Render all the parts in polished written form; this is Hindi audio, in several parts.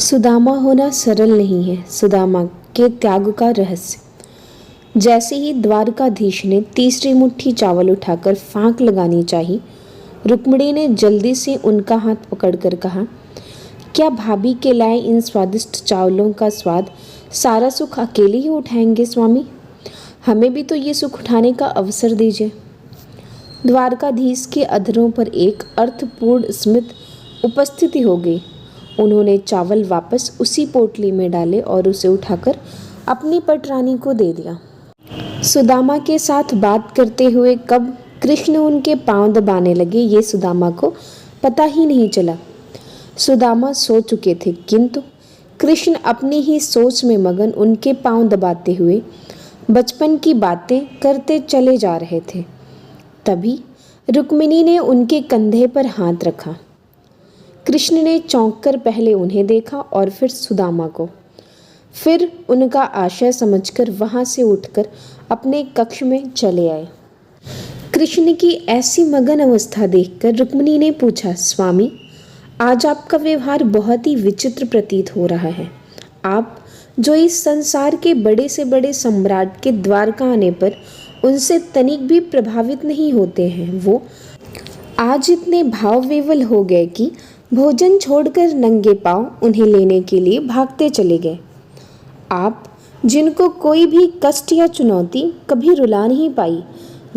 सुदामा होना सरल नहीं है। सुदामा के त्याग का रहस्य। जैसे ही द्वारकाधीश ने तीसरी मुट्ठी चावल उठाकर फांक लगानी चाही, रुक्मिणी ने जल्दी से उनका हाथ पकड़कर कहा, क्या भाभी के लाए इन स्वादिष्ट चावलों का स्वाद सारा सुख अकेले ही उठाएंगे स्वामी? हमें भी तो ये सुख उठाने का अवसर दीजिए। द्वारकाधीश के अधरों पर एक अर्थपूर्ण स्मित उपस्थिति हो गई। उन्होंने चावल वापस उसी पोटली में डाले और उसे उठाकर अपनी पटरानी को दे दिया। सुदामा के साथ बात करते हुए कब कृष्ण उनके पांव दबाने लगे, ये सुदामा को पता ही नहीं चला। सुदामा सो चुके थे, किंतु कृष्ण अपनी ही सोच में मगन उनके पांव दबाते हुए बचपन की बातें करते चले जा रहे थे। तभी रुक्मिणी ने उनके कंधे पर हाथ रखा। कृष्ण ने चौंककर पहले उन्हें देखा और फिर सुदामा को। फिर उनका आशय समझकर वहां से उठकर अपने कक्ष में चले आए। कृष्ण की ऐसी मगन अवस्था देखकर रुक्मिणी ने पूछा, स्वामी, आज आपका व्यवहार बहुत ही विचित्र प्रतीत हो रहा है। आप जो इस संसार के बड़े से बड़े सम्राट के द्वारका आने पर उनसे तनिक भी प्रभावित नहीं होते हैं, वो आज इतने भाव विवल हो गए कि भोजन छोड़कर नंगे पांव उन्हें लेने के लिए भागते चले गए। आप जिनको कोई भी कष्ट या चुनौती कभी रुला नहीं पाई,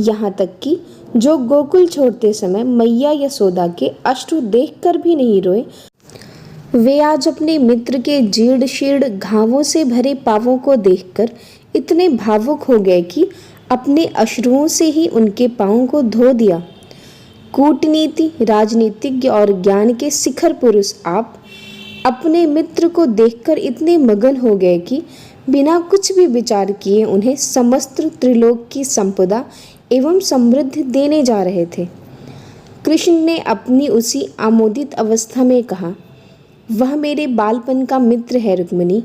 यहाँ तक कि जो गोकुल छोड़ते समय मैया यशोदा के अश्रु देखकर भी नहीं रोए, वे आज अपने मित्र के जीर्ण शीर्ण घावों से भरे पांवों को देखकर इतने भावुक हो गए कि अपने अश्रुओं से ही उनके पांवों को धो दिया। कूटनीति, राजनीतिज्ञ और ज्ञान के शिखर पुरुष आप अपने मित्र को देखकर इतने मगन हो गए कि बिना कुछ भी विचार किए उन्हें समस्त त्रिलोक की संपदा एवं समृद्धि देने जा रहे थे। कृष्ण ने अपनी उसी आमोदित अवस्था में कहा, वह मेरे बालपन का मित्र है रुक्मिणी,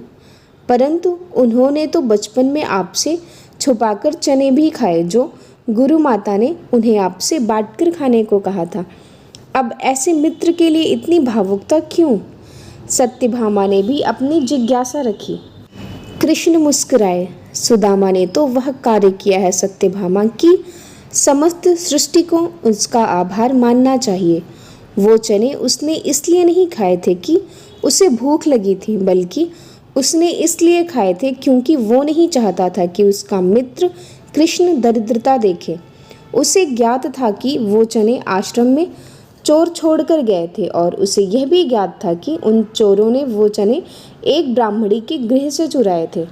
परंतु उन्होंने तो बचपन में आपसे छुपाकर चने भी खाए जो गुरु माता ने उन्हें आपसे बांटकर खाने को कहा था। अब ऐसे मित्र के लिए इतनी भावुकता क्यों? सत्यभामा ने भी अपनी जिज्ञासा रखी। कृष्ण मुस्कुराए। सुदामा ने तो वह कार्य किया है सत्यभामा की समस्त सृष्टि को उसका आभार मानना चाहिए। वो चने उसने इसलिए नहीं खाए थे कि उसे भूख लगी थी, बल्कि उसने इसलिए खाए थे क्योंकि वो नहीं चाहता था कि उसका मित्र कृष्ण दरिद्रता देखे। उसे ज्ञात था कि वो चने आश्रम में चोर छोड़कर गए थे और उसे यह भी ज्ञात था कि उन चोरों ने वो चने एक ब्राह्मणी के गृह से चुराए थे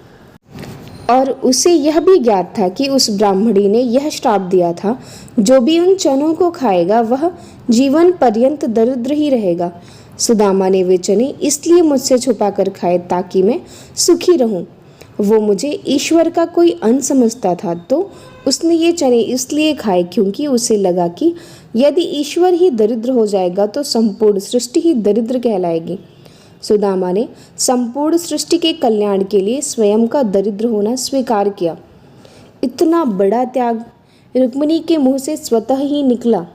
और उसे यह भी ज्ञात था कि उस ब्राह्मणी ने यह श्राप दिया था, जो भी उन चनों को खाएगा वह जीवन पर्यंत दरिद्र ही रहेगा। सुदामा ने वे चने इसलिए मुझसे छुपा कर खाए ताकि मैं सुखी रहूं। वो मुझे ईश्वर का कोई अंश समझता था, तो उसने ये चने इसलिए खाए क्योंकि उसे लगा कि यदि ईश्वर ही दरिद्र हो जाएगा तो संपूर्ण सृष्टि ही दरिद्र कहलाएगी। सुदामा ने संपूर्ण सृष्टि के कल्याण के लिए स्वयं का दरिद्र होना स्वीकार किया। इतना बड़ा त्याग रुक्मिणी के मुंह से स्वतः ही निकला।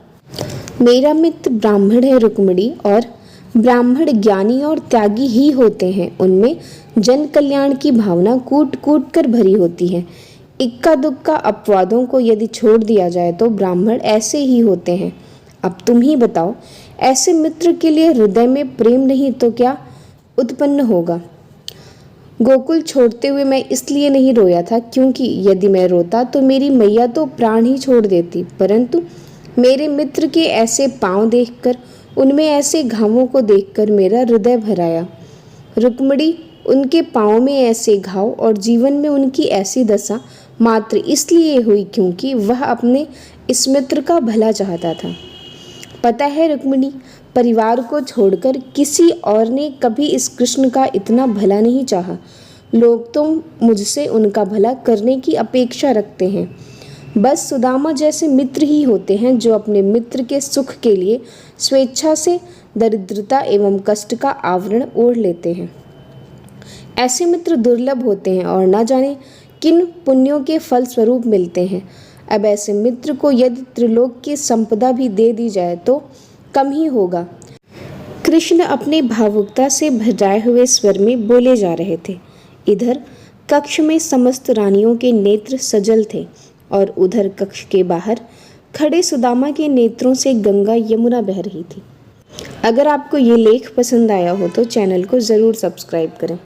मेरा मित्र ब्राह्मण है रुक्मिणी, और ब्राह्मण ज्ञानी और त्यागी ही होते हैं। उनमें जन कल्याण की भावना कूट कूट कर भरी होती है। इक्का दुक्का अपवादों को यदि छोड़ दिया जाए तो ब्राह्मण ऐसे ही होते हैं। अब तुम ही बताओ, ऐसे मित्र के लिए हृदय में प्रेम नहीं तो क्या उत्पन्न होगा? गोकुल छोड़ते हुए मैं इसलिए नहीं रोया था क्योंकि यदि मैं रोता तो मेरी मैया तो प्राण ही छोड़ देती, परंतु मेरे मित्र के ऐसे पांव देखकर, उनमें ऐसे घावों को देखकर मेरा हृदय भर आया। रुक्मिणी उनके पाँव में ऐसे घाव और जीवन में उनकी ऐसी दशा मात्र इसलिए हुई क्योंकि वह अपने इस मित्र का भला चाहता था। पता है रुक्मिणी, परिवार को छोड़कर किसी और ने कभी इस कृष्ण का इतना भला नहीं चाहा। लोग तो मुझसे उनका भला करने की अपेक्षा रखते हैं। बस सुदामा जैसे मित्र ही होते हैं जो अपने मित्र के सुख के लिए स्वेच्छा से दरिद्रता एवं कष्ट का आवरण ओढ़ लेते हैं। ऐसे मित्र दुर्लभ होते हैं और न जाने किन पुण्यों के फल स्वरूप मिलते हैं। अब ऐसे मित्र को यदि त्रिलोक की संपदा भी दे दी जाए तो कम ही होगा। कृष्ण अपने भावुकता से भराए हुए स्वर में बोले जा रहे थे। इधर कक्ष में समस्त रानियों के नेत्र सजल थे और उधर कक्ष के बाहर खड़े सुदामा के नेत्रों से गंगा यमुना बह रही थी। अगर आपको ये लेख पसंद आया हो तो चैनल को ज़रूर सब्सक्राइब करें।